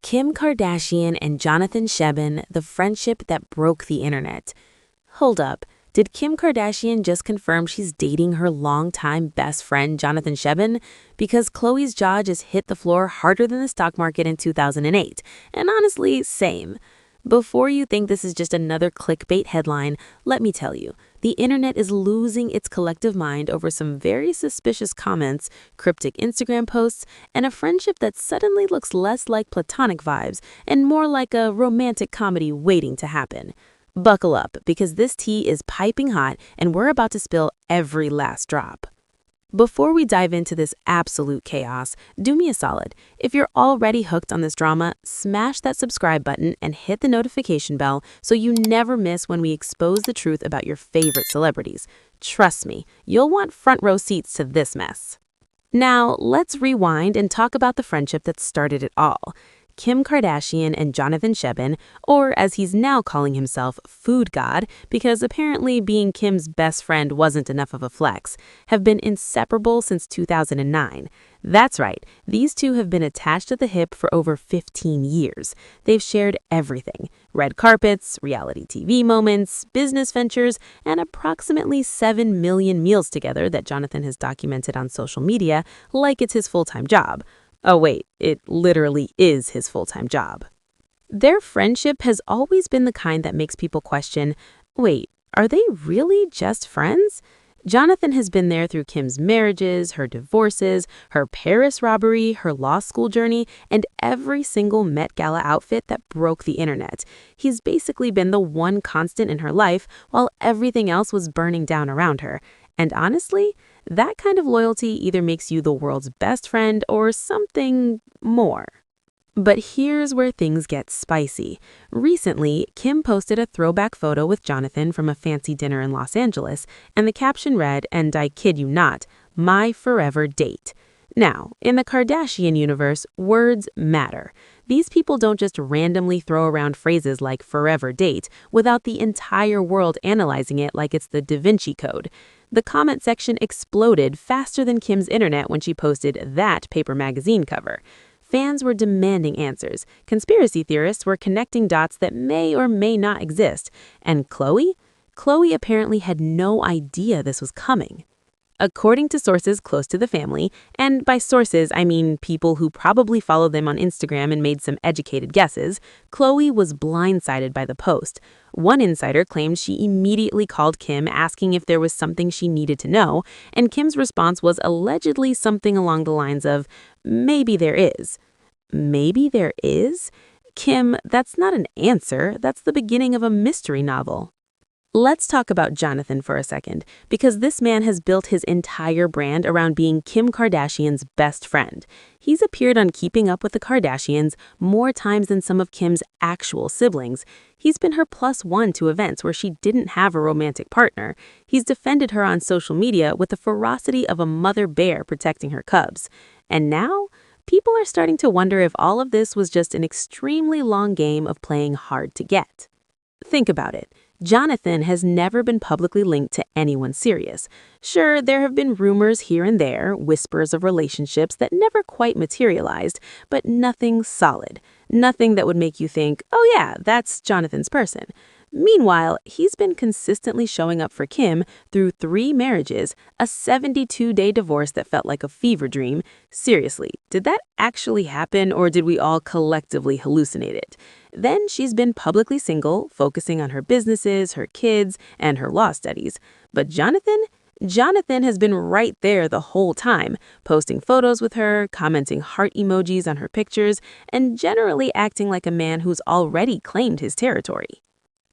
Kim Kardashian and Jonathan Cheban, the friendship that broke the internet. Hold up, did Kim Kardashian just confirm she's dating her longtime best friend Jonathan Cheban? Because Khloe's jaw just hit the floor harder than the stock market in 2008. And honestly, same. Before you think this is just another clickbait headline, let me tell you, the internet is losing its collective mind over some very suspicious comments, cryptic Instagram posts, and a friendship that suddenly looks less like platonic vibes and more like a romantic comedy waiting to happen. Buckle up, because this tea is piping hot and we're about to spill every last drop. Before we dive into this absolute chaos, do me a solid. If you're already hooked on this drama, smash that subscribe button and hit the notification bell so you never miss when we expose the truth about your favorite celebrities. Trust me, you'll want front row seats to this mess. Now, let's rewind and talk about the friendship that started it all. Kim Kardashian and Jonathan Cheban, or as he's now calling himself, Food God, because apparently being Kim's best friend wasn't enough of a flex, have been inseparable since 2009. That's right, these two have been attached at the hip for over 15 years. They've shared everything: red carpets, reality TV moments, business ventures, and approximately 7 million meals together that Jonathan has documented on social media like it's his full-time job. Oh wait, it literally is his full-time job. Their friendship has always been the kind that makes people question, wait, are they really just friends? Jonathan has been there through Kim's marriages, her divorces, her Paris robbery, her law school journey, and every single Met Gala outfit that broke the internet. He's basically been the one constant in her life while everything else was burning down around her. And honestly, that kind of loyalty either makes you the world's best friend or something more. But here's where things get spicy. Recently, Kim posted a throwback photo with Jonathan from a fancy dinner in Los Angeles, and the caption read, and I kid you not, "My forever date." Now, in the Kardashian universe, words matter. These people don't just randomly throw around phrases like forever date without the entire world analyzing it like it's the Da Vinci Code. The comment section exploded faster than Kim's internet when she posted that paper magazine cover. Fans were demanding answers. Conspiracy theorists were connecting dots that may or may not exist. And Khloe? Khloe apparently had no idea this was coming. According to sources close to the family, and by sources I mean people who probably followed them on Instagram and made some educated guesses, Khloe was blindsided by the post. One insider claimed she immediately called Kim asking if there was something she needed to know, and Kim's response was allegedly something along the lines of, "Maybe there is." Maybe there is? Kim, that's not an answer. That's the beginning of a mystery novel. Let's talk about Jonathan for a second, because this man has built his entire brand around being Kim Kardashian's best friend. He's appeared on Keeping Up with the Kardashians more times than some of Kim's actual siblings. He's been her +1 to events where she didn't have a romantic partner. He's defended her on social media with the ferocity of a mother bear protecting her cubs. And now, people are starting to wonder if all of this was just an extremely long game of playing hard to get. Think about it. Jonathan has never been publicly linked to anyone serious. Sure, there have been rumors here and there, whispers of relationships that never quite materialized, but nothing solid. Nothing that would make you think, oh yeah, that's Jonathan's person. Meanwhile, he's been consistently showing up for Kim through 3 marriages, a 72-day divorce that felt like a fever dream. Seriously, did that actually happen, or did we all collectively hallucinate it? Then she's been publicly single, focusing on her businesses, her kids, and her law studies. But Jonathan has been right there the whole time, posting photos with her, commenting heart emojis on her pictures, and generally acting like a man who's already claimed his territory.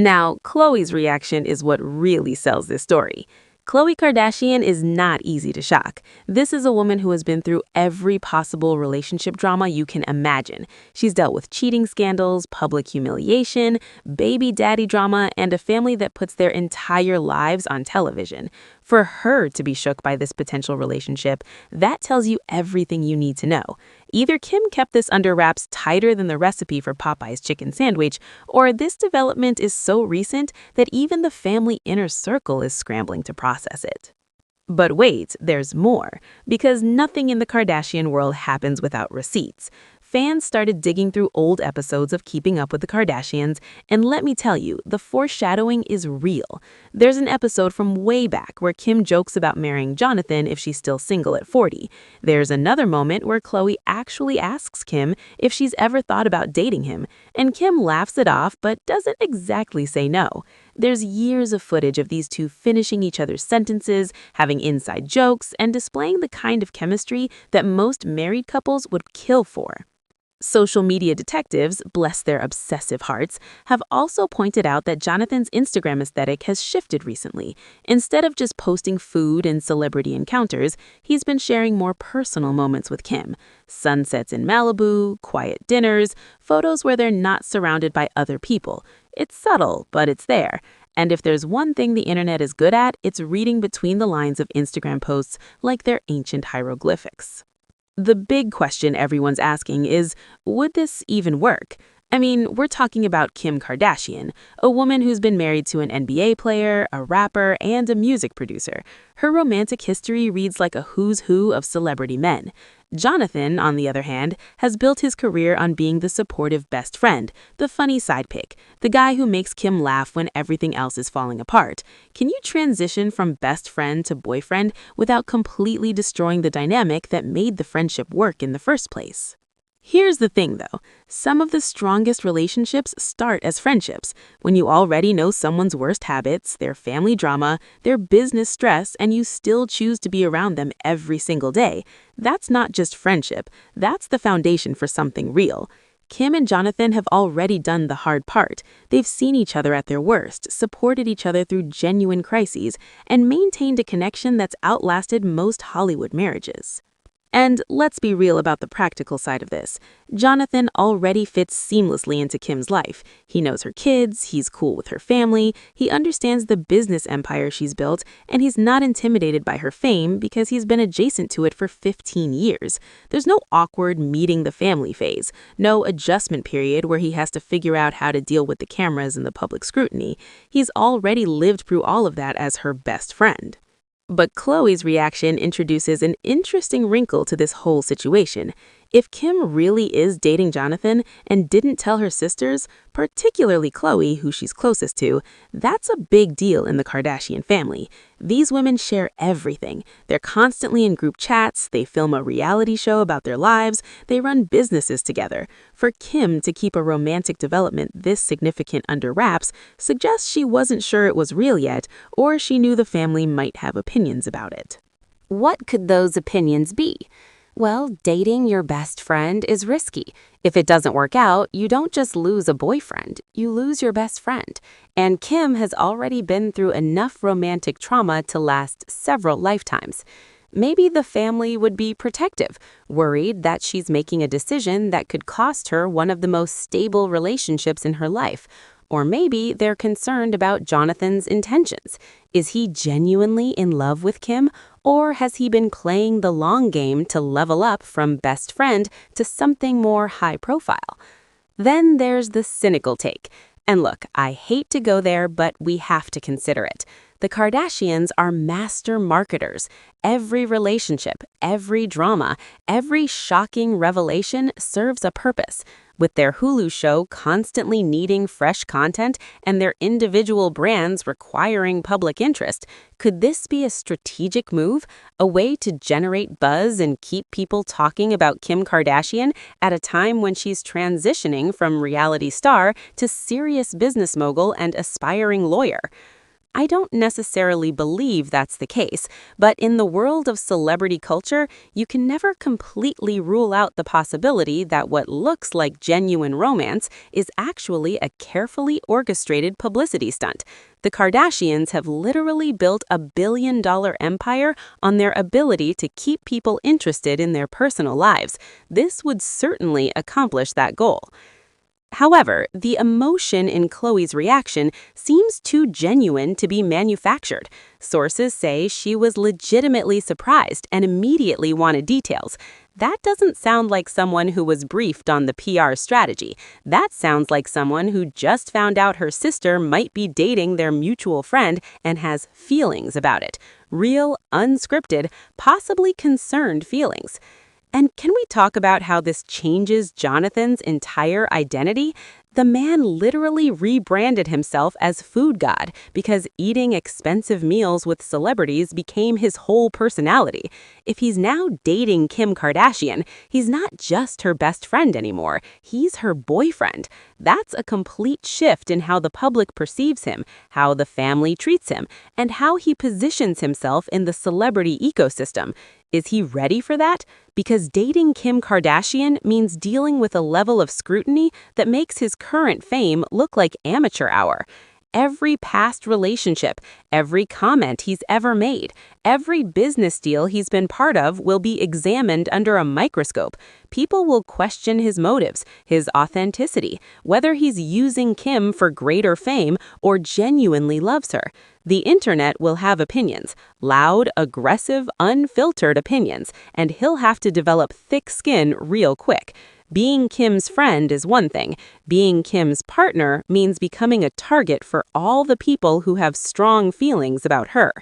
Now, Khloe's reaction is what really sells this story. Khloe Kardashian is not easy to shock. This is a woman who has been through every possible relationship drama you can imagine. She's dealt with cheating scandals, public humiliation, baby daddy drama, and a family that puts their entire lives on television. For her to be shook by this potential relationship, that tells you everything you need to know. Either Kim kept this under wraps tighter than the recipe for Popeye's chicken sandwich, or this development is so recent that even the family inner circle is scrambling to process it. But wait, there's more, because nothing in the Kardashian world happens without receipts. fans started digging through old episodes of Keeping Up with the Kardashians, and let me tell you, the foreshadowing is real. There's an episode from way back where Kim jokes about marrying Jonathan if she's still single at 40. There's another moment where Khloe actually asks Kim if she's ever thought about dating him, and Kim laughs it off but doesn't exactly say no. There's years of footage of these two finishing each other's sentences, having inside jokes, and displaying the kind of chemistry that most married couples would kill for. Social media detectives, bless their obsessive hearts, have also pointed out that Jonathan's Instagram aesthetic has shifted recently. Instead of just posting food and celebrity encounters, he's been sharing more personal moments with Kim. Sunsets in Malibu, quiet dinners, photos where they're not surrounded by other people. It's subtle, but it's there. And if there's one thing the internet is good at, it's reading between the lines of Instagram posts like they're ancient hieroglyphics. The big question everyone's asking is, would this even work? I mean, we're talking about Kim Kardashian, a woman who's been married to an NBA player, a rapper, and a music producer. Her romantic history reads like a who's who of celebrity men. Jonathan, on the other hand, has built his career on being the supportive best friend, the funny sidekick, the guy who makes Kim laugh when everything else is falling apart. Can you transition from best friend to boyfriend without completely destroying the dynamic that made the friendship work in the first place? Here's the thing, though. Some of the strongest relationships start as friendships. When you already know someone's worst habits, their family drama, their business stress, and you still choose to be around them every single day, that's not just friendship. That's the foundation for something real. Kim and Jonathan have already done the hard part. They've seen each other at their worst, supported each other through genuine crises, and maintained a connection that's outlasted most Hollywood marriages. And let's be real about the practical side of this. Jonathan already fits seamlessly into Kim's life. He knows her kids, he's cool with her family, he understands the business empire she's built, and he's not intimidated by her fame because he's been adjacent to it for 15 years. There's no awkward meeting the family phase, no adjustment period where he has to figure out how to deal with the cameras and the public scrutiny. He's already lived through all of that as her best friend. But Khloe's reaction introduces an interesting wrinkle to this whole situation. If Kim really is dating Jonathan and didn't tell her sisters, particularly Khloe, who she's closest to, that's a big deal in the Kardashian family. These women share everything. They're constantly in group chats, they film a reality show about their lives, they run businesses together. For Kim to keep a romantic development this significant under wraps suggests she wasn't sure it was real yet, or she knew the family might have opinions about it. What could those opinions be? Well, dating your best friend is risky. If it doesn't work out, you don't just lose a boyfriend, you lose your best friend. And Kim has already been through enough romantic trauma to last several lifetimes. Maybe the family would be protective, worried that she's making a decision that could cost her one of the most stable relationships in her life. Or maybe they're concerned about Jonathan's intentions. Is he genuinely in love with Kim, or has he been playing the long game to level up from best friend to something more high profile? Then there's the cynical take. And look, I hate to go there, but we have to consider it. The Kardashians are master marketers. Every relationship, every drama, every shocking revelation serves a purpose. With their Hulu show constantly needing fresh content and their individual brands requiring public interest, could this be a strategic move, a way to generate buzz and keep people talking about Kim Kardashian at a time when she's transitioning from reality star to serious business mogul and aspiring lawyer? I don't necessarily believe that's the case, but in the world of celebrity culture, you can never completely rule out the possibility that what looks like genuine romance is actually a carefully orchestrated publicity stunt. The Kardashians have literally built a billion-dollar empire on their ability to keep people interested in their personal lives. This would certainly accomplish that goal. However, the emotion in Khloe's reaction seems too genuine to be manufactured. Sources say she was legitimately surprised and immediately wanted details. That doesn't sound like someone who was briefed on the PR strategy. That sounds like someone who just found out her sister might be dating their mutual friend and has feelings about it. Real, unscripted, possibly concerned feelings. And can we talk about how this changes Jonathan's entire identity? The man literally rebranded himself as food god because eating expensive meals with celebrities became his whole personality. If he's now dating Kim Kardashian, he's not just her best friend anymore, he's her boyfriend. That's a complete shift in how the public perceives him, how the family treats him, and how he positions himself in the celebrity ecosystem. Is he ready for that? Because dating Kim Kardashian means dealing with a level of scrutiny that makes his current fame look like amateur hour. Every past relationship, every comment he's ever made, every business deal he's been part of will be examined under a microscope. People will question his motives, his authenticity, whether he's using Kim for greater fame or genuinely loves her. The internet will have opinions, loud, aggressive, unfiltered opinions, and he'll have to develop thick skin real quick. Being Kim's friend is one thing. Being Kim's partner means becoming a target for all the people who have strong feelings about her.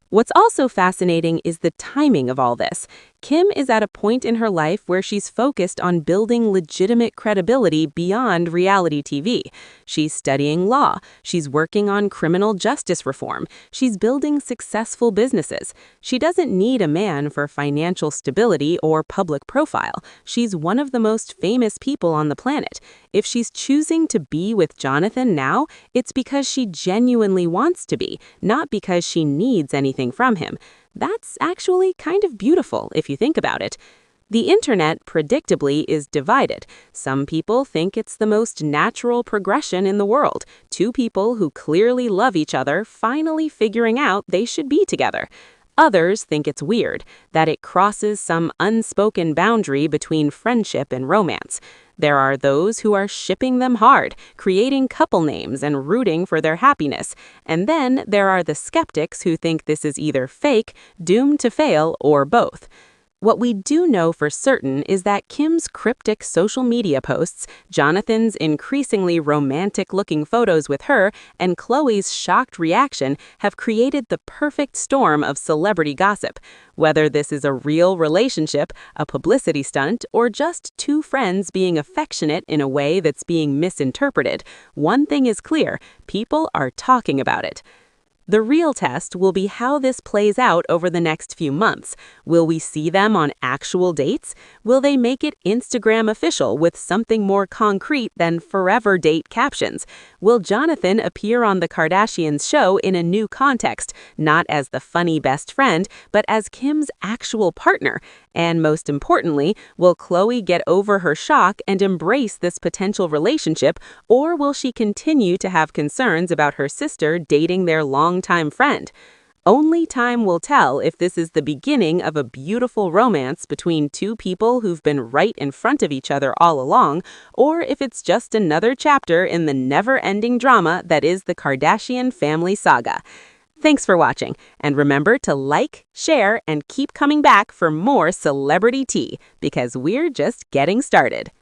What's also fascinating is the timing of all this. Kim is at a point in her life where she's focused on building legitimate credibility beyond reality TV. She's studying law, she's working on criminal justice reform, she's building successful businesses. She doesn't need a man for financial stability or public profile. She's one of the most famous people on the planet. If she's choosing to be with Jonathan now, it's because she genuinely wants to be, not because she needs anything from him. That's actually kind of beautiful if you think about it. The internet, predictably, is divided. Some people think it's the most natural progression in the world. Two people who clearly love each other finally figuring out they should be together. Others think it's weird, that it crosses some unspoken boundary between friendship and romance. There are those who are shipping them hard, creating couple names and rooting for their happiness. And then there are the skeptics who think this is either fake, doomed to fail, or both. What we do know for certain is that Kim's cryptic social media posts, Jonathan's increasingly romantic-looking photos with her, and Khloe's shocked reaction have created the perfect storm of celebrity gossip. Whether this is a real relationship, a publicity stunt, or just two friends being affectionate in a way that's being misinterpreted, one thing is clear: people are talking about it. The real test will be how this plays out over the next few months. Will we see them on actual dates? Will they make it Instagram official with something more concrete than forever date captions? Will Jonathan appear on the Kardashians' show in a new context, not as the funny best friend, but as Kim's actual partner? And most importantly, will Khloe get over her shock and embrace this potential relationship, or will she continue to have concerns about her sister dating their longtime friend? Only time will tell if this is the beginning of a beautiful romance between two people who've been right in front of each other all along, or if it's just another chapter in the never-ending drama that is the Kardashian family saga. Thanks for watching, and remember to like, share, and keep coming back for more celebrity tea, because we're just getting started.